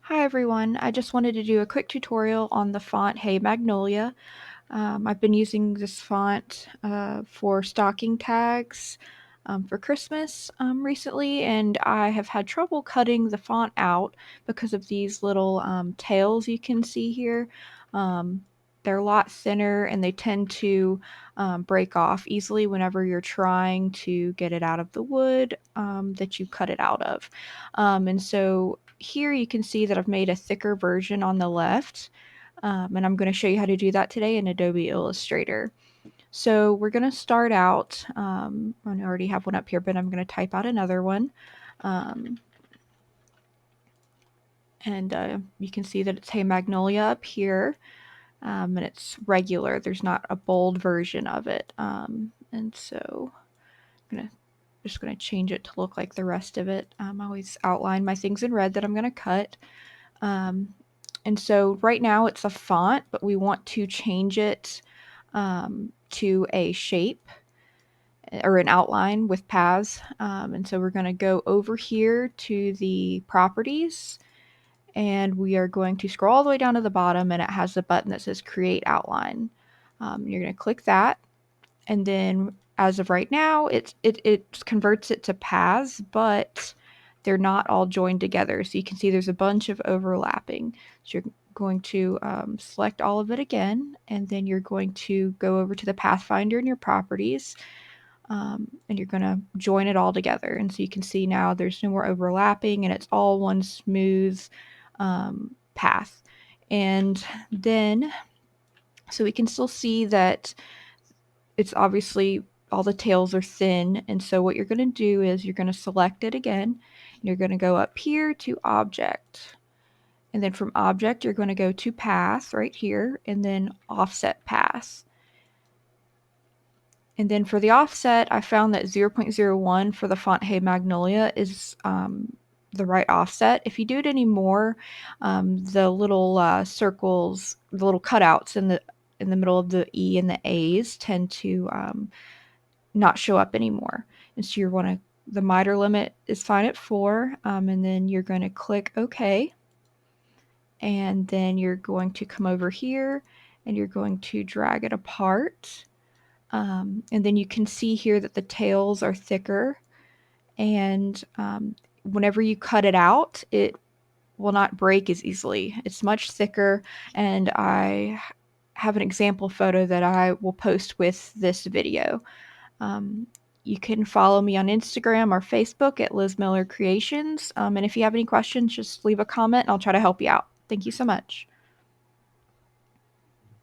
Hi everyone, I just wanted to do a quick tutorial on the font Hey Magnolia. I've been using this font for stocking tags for Christmas recently, and I have had trouble cutting the font out because of these little tails you can see here. Um, they're a lot thinner and they tend to break off easily whenever you're trying to get it out of the wood that you cut it out of. And so here you can see that I've made a thicker version on the left. And I'm going to show you how to do that today in Adobe Illustrator. So we're going to start out, I already have one up here, but I'm going to type out another one. And you can see that it's Hey Magnolia up here, and it's regular. There's not a bold version of it. And so I'm just going to change it to look like the rest of it. I always outline my things in red that I'm going to cut. And so right now it's a font, but we want to change it to a shape or an outline with paths. And so we're going to go over here to the properties and we are going to scroll all the way down to the bottom, and it has the button that says create outline. You're going to click that, and then as of right now it converts it to paths, but they're not all joined together, so you can see there's a bunch of overlapping. So you're going to select all of it again, and then you're going to go over to the pathfinder in your properties, and you're going to join it all together. And so you can see now there's no more overlapping and it's all one smooth path. And then so we can still see that it's obviously all the tails are thin, and so what you're going to do is you're going to select it again, and you're going to go up here to object, and then from object you're going to go to path right here, and then offset path. And then for the offset, I found that 0.01 for the font Hey Magnolia is the right offset. If you do it anymore, the little circles, the little cutouts in the middle of the E and the A's tend to not show up anymore. And so you want to, the miter limit is fine at 4, and then you're going to click OK. And then you're going to come over here and you're going to drag it apart. And then you can see here that the tails are thicker, and whenever you cut it out, it will not break as easily. It's much thicker, and I have an example photo that I will post with this video. Um, you can follow me on Instagram or Facebook at Liz Miller Creations. And if you have any questions, just leave a comment and I'll try to help you out. Thank you so much.